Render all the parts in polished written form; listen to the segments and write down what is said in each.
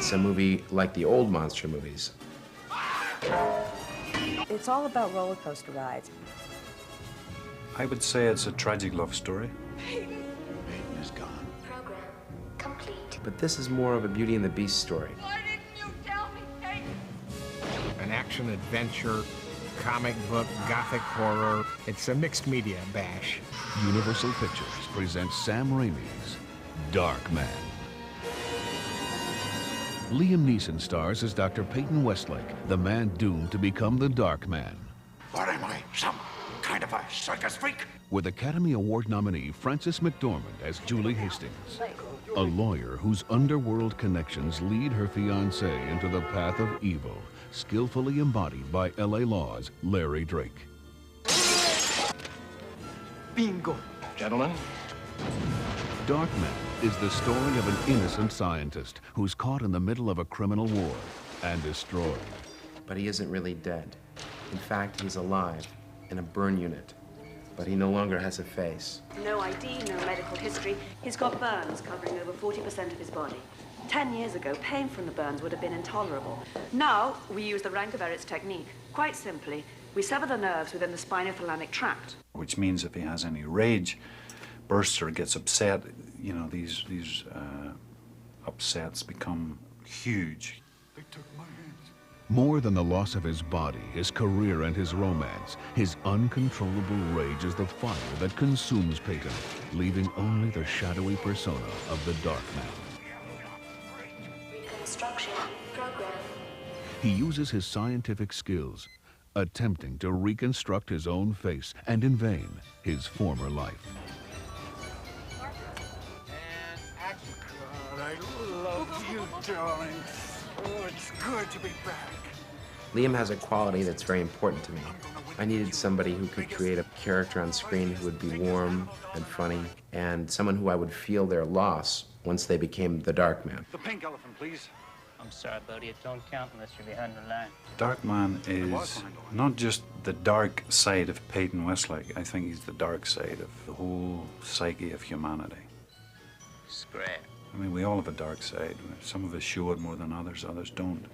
It's a movie like the old monster movies. It's all about roller coaster rides. I would say it's a tragic love story. Peyton is gone. Program complete. But this is more of a Beauty and the Beast story. Why didn't you tell me, Peyton? An action-adventure, comic book, gothic horror. It's a mixed media bash. Universal Pictures presents Sam Raimi's Darkman. Liam Neeson stars as Dr. Peyton Westlake, the man doomed to become the Darkman. What am I, some kind of a circus freak? With Academy Award nominee Frances McDormand as Julie Hastings, a lawyer whose underworld connections lead her fiancé into the path of evil, skillfully embodied by LA Law's Larry Drake. Bingo. Gentlemen. Darkman is the story of an innocent scientist who's caught in the middle of a criminal war and destroyed. But he isn't really dead. In fact, he's alive in a burn unit. But he no longer has a face. No ID, no medical history. He's got burns covering over 40% of his body. 10 years ago, pain from the burns would have been intolerable. Now, we use the Rancoverit's technique. Quite simply, we sever the nerves within the spinothalamic tract. Which means if he has any rage bursts or gets upset, you know, these upsets become huge. They took my hands. More than the loss of his body, his career, and his romance, his uncontrollable rage is the fire that consumes Peyton, leaving only the shadowy persona of the Darkman. Reconstruction program. He uses his scientific skills, attempting to reconstruct his own face, and in vain, his former life. God, I love you, darling. Oh, it's good to be back. Liam has a quality that's very important to me. I needed somebody who could create a character on screen who would be warm and funny, and someone who I would feel their loss once they became the Darkman. The pink elephant, please. I'm sorry, buddy. It don't count unless you're behind the line. Darkman is not just the dark side of Peyton Westlake. I think he's the dark side of the whole psyche of humanity. Scrap. I mean, we all have a dark side. Some of us show it more than others don't.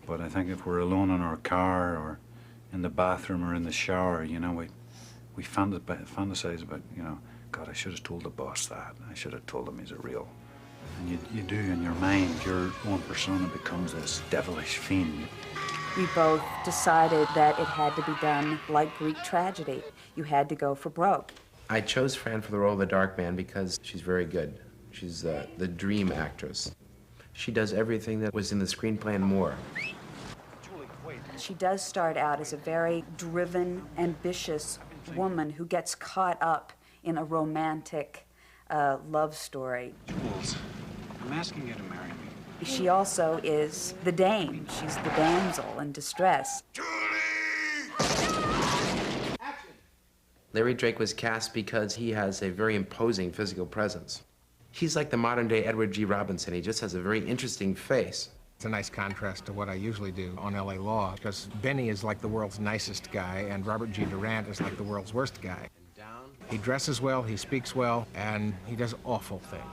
But I think if we're alone in our car or in the bathroom or in the shower, you know, we fantasize about, you know, God, I should have told the boss that. I should have told him he's a real. And you do in your mind, your own persona becomes this devilish fiend. We both decided that it had to be done like Greek tragedy. You had to go for broke. I chose Fran for the role of the Darkman because she's very good. She's the dream actress. She does everything that was in the screenplay and more. She does start out as a very driven, ambitious woman who gets caught up in a romantic love story. Jules, I'm asking you to marry me. She also is the dame. She's the damsel in distress. Larry Drake was cast because he has a very imposing physical presence. He's like the modern-day Edward G. Robinson. He just has a very interesting face. It's a nice contrast to what I usually do on LA Law, because Benny is like the world's nicest guy, and Robert G. Durant is like the world's worst guy. He dresses well, he speaks well, and he does awful things.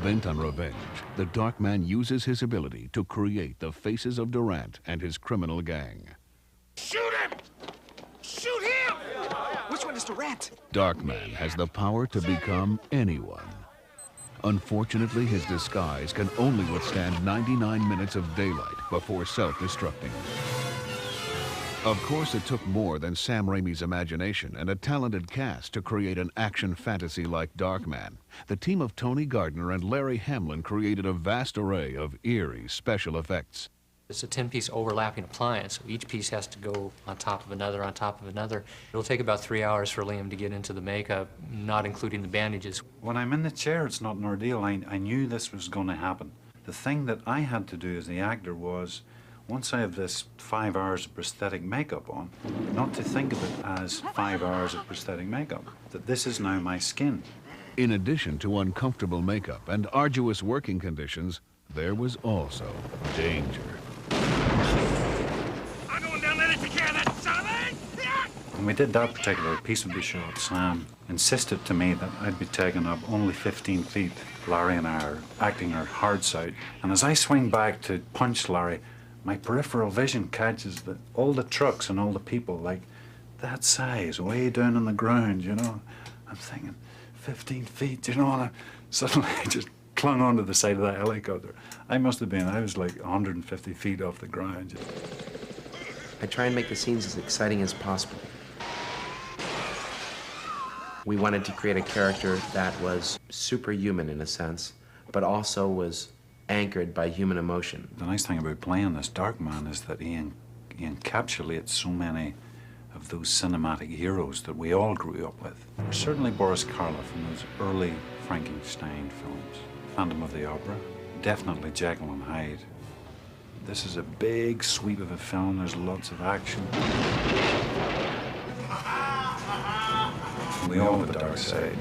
Bent on revenge, the Darkman uses his ability to create the faces of Durant and his criminal gang. Shoot him! Shoot him! Which one is Durant? Darkman has the power to become anyone. Unfortunately, his disguise can only withstand 99 minutes of daylight before self-destructing. Of course, it took more than Sam Raimi's imagination and a talented cast to create an action fantasy like Darkman. The team of Tony Gardner and Larry Hamlin created a vast array of eerie special effects. It's a 10-piece overlapping appliance, so each piece has to go on top of another, on top of another. It'll take about 3 hours for Liam to get into the makeup, not including the bandages. When I'm in the chair, it's not an ordeal. I knew this was going to happen. The thing that I had to do as the actor was, once I have this 5 hours of prosthetic makeup on, not to think of it as 5 hours of prosthetic makeup, that this is now my skin. In addition to uncomfortable makeup and arduous working conditions, there was also danger. I'm going down there to take care of that son of a... When we did that particular piece of the shot, Sam insisted to me that I'd be taking up only 15 feet. Larry and I are acting our hearts out. And as I swing back to punch Larry, my peripheral vision catches all the trucks and all the people, like that size, way down on the ground, you know. I'm thinking, 15 feet, you know, and I suddenly just clung onto the side of that helicopter. I was like 150 feet off the ground. I try and make the scenes as exciting as possible. We wanted to create a character that was superhuman in a sense, but also was anchored by human emotion. The nice thing about playing this Darkman is that he encapsulates so many of those cinematic heroes that we all grew up with. Certainly Boris Karloff in those early Frankenstein films. Phantom of the Opera, definitely Jekyll and Hyde. This is a big sweep of a film, there's lots of action. We all have a dark side.